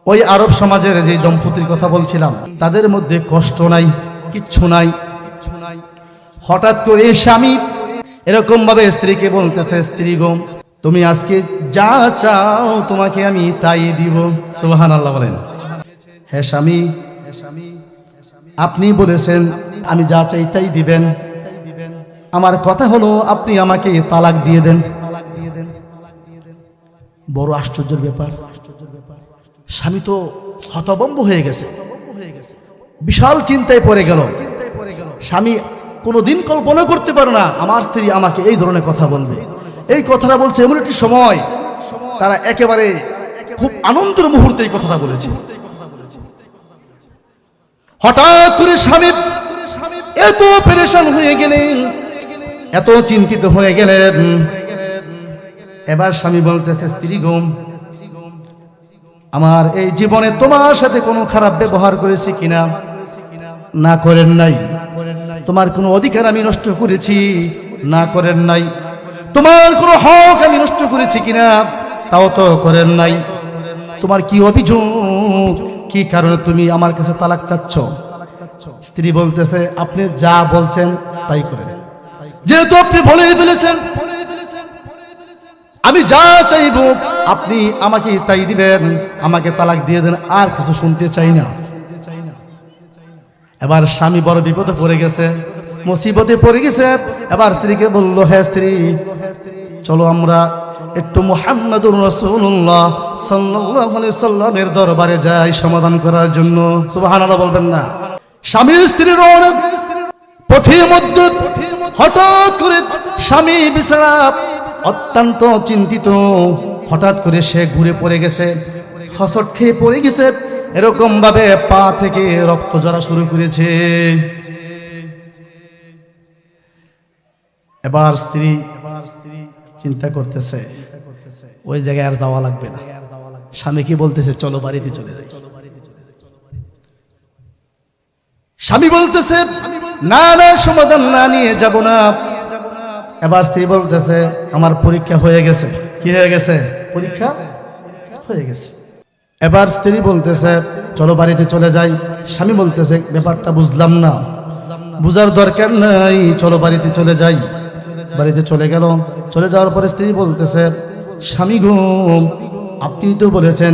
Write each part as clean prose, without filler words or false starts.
ওই আরব সমাজের যে দম্পতির কথা বলছিলাম, তাদের মধ্যে কষ্ট নাই, কিচ্ছু নাই। হঠাৎ করে স্বামী এরকম ভাবে স্ত্রীকে বলতেছে, স্ত্রী গো, তুমি আজকে যা চাও তোমাকে আমি তাই দিব। সুবহানাল্লাহ বলেন। হে স্বামী, আপনি বলেছেন আমি যা চাই তাই দিবেন। আমার কথা হলো আপনি আমাকে তালাক দিয়ে দেন। বড় আশ্চর্যের ব্যাপার। স্বামী তো হতভম্ব হয়ে গেছে, বিশাল চিন্তায় পড়ে গেল। স্বামী কোনোদিন কল্পনা করতে পারে না আমার স্ত্রী আমাকে এই ধরনের কথা বলবে। এই কথাটা বলছে এমন একটি সময়, তারা একেবারে খুব আনন্দের মুহূর্তে এই কথাটা বলেছে। হঠাৎ করে স্বামী এত পেরেশান হয়ে গেলেন, এত চিন্তিত হয়ে গেলেন। এবার স্বামী বলতেছে, স্ত্রী গো, আমার এই জীবনে তোমার সাথে কোনো খারাপ ব্যবহার করেছি কিনা? না করেন নাই। তোমার কোনো অধিকার আমি নষ্ট করেছি? না করেন নাই। তোমার কোনো হক আমি নষ্ট করেছি কিনা? তাও তো করেন নাই। তোমার কি অভিযোগ? কি কারণে তুমি আমার কাছে তালাক চাচ্ছ? স্ত্রী বলতেছে, আপনি যা বলছেন তাই করেন। যেহেতু আপনি বলেই ফেলেছেন, আমি যা চাইব আপনি আমাকে তাই দিবেন, আমাকে তালাক দিয়ে দেন, আর কিছু শুনতে চাই না। এবার স্বামী বড় বিপদে পড়ে গেছে, মুসিবতে পড়ে গেছে। এবার স্ত্রীকে বলল, হে স্ত্রী, চলো আমরা একটু মুহাম্মাদুর রাসূলুল্লাহ সাল্লাল্লাহু আলাইহি সাল্লামের দরবারে যাই সমাধান করার জন্য। সুবহানাল্লাহ বলবেন না? স্বামী স্ত্রীর পথের মধ্যে হঠাৎ করে স্বামী বিছানা অত্যন্ত চিন্তিত, হঠাৎ করে সে ঘুরে পড়ে গেছে, হসট খেয়ে পড়ে গেছে। এরকম ভাবে পা থেকে রক্ত ঝরা শুরু করেছে। এবার স্ত্রী চিন্তা করতেছে, ওই জায়গায় আর যাওয়া লাগবে না। স্বামীকে বলতেছে, চলো বাড়িতে চলে যাই। স্বামী বলতেছে, না না, সমাধান না নিয়ে যাব না। এবার স্ত্রী বলতেছে, আমার পরীক্ষা হয়ে গেছে। কি হয়ে গেছে? পরীক্ষা হয়ে গেছে। এবার স্ত্রী বলতেছে, চলো বাড়িতে চলে যাই। স্বামী বলতেছে, ব্যাপারটা বুঝলাম না। বুঝার দরকার নাই, চলো বাড়িতে চলে যাই। বাড়িতে চলে গেল। চলে যাওয়ার পরে স্ত্রী বলতেছে, স্বামী গো, আপনি তো বলেছেন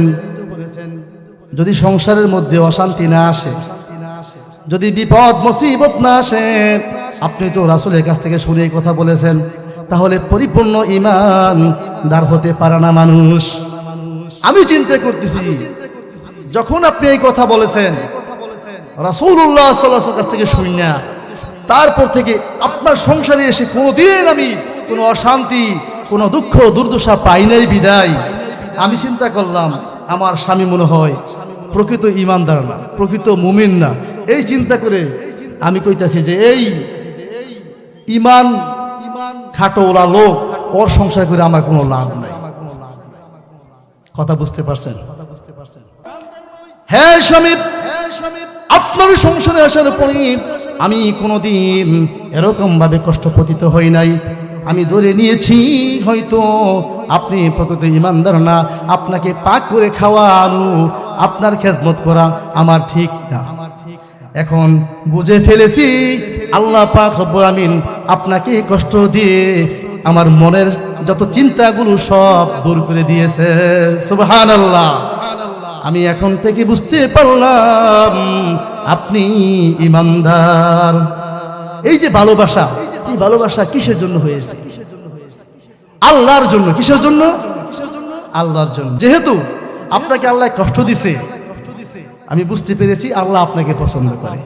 যদি সংসারের মধ্যে অশান্তি না আসে, যদি বিপদ মুসিবত না আসে, আপনি তো রাসূলের কাছ থেকে শুনে এই কথা বলেছেন, তাহলে পরিপূর্ণ ঈমানদার হতে পারে না মানুষ। আমি চিন্তা করতেছি, যখন আপনি এই কথা বলেছেন রাসূলুল্লাহ সাল্লাল্লাহু আলাইহি ওয়াসাল্লামের কাছ থেকে শুনি না, তারপর থেকে আপনার সংসারে এসে কোনোদিন আমি কোনো অশান্তি, কোনো দুঃখ দুর্দশা পাই নাই বিদায় আমি চিন্তা করলাম আমার স্বামী মনে হয় প্রকৃত ঈমানদার না, প্রকৃত মুমিন না। এই চিন্তা করে আমি কইতাছি যে এই ঈমান খাটো ওরা লোক, ওর সংসার করে আমার কোনো লাভ নাই। কথা বুঝতে পারছেন? হ্যাঁ স্বামী, আপনার সংসারে আসার পরে আমি কোনোদিন এরকম ভাবে কষ্ট পতিত হই নাই। আমি ধরে নিয়েছি হয়তো আপনি প্রকৃত ঈমানদার না, আপনাকে পাক করে খাওয়ানো, আপনার খেজমত করা আমার ঠিক না। এখন বুঝে ফেলেছি আল্লাহ পাক রব্বুল আমিন আপনাকে কষ্ট দিয়ে আমার মনের যত চিন্তাগুলো সব দূর করে দিয়েছে। সুবহানাল্লাহ। আমি এখন থেকে বুঝতে পারলাম আপনি ঈমানদার। এই যে ভালোবাসা, এই ভালোবাসা কিসের জন্য হয়েছে? আল্লাহর জন্য। কিসের জন্য? আল্লাহর জন্য। যেহেতু আপনাকে আল্লাহ কষ্ট দিছে, আমি বুঝতে পেরেছি আল্লাহ আপনাকে পছন্দ করে।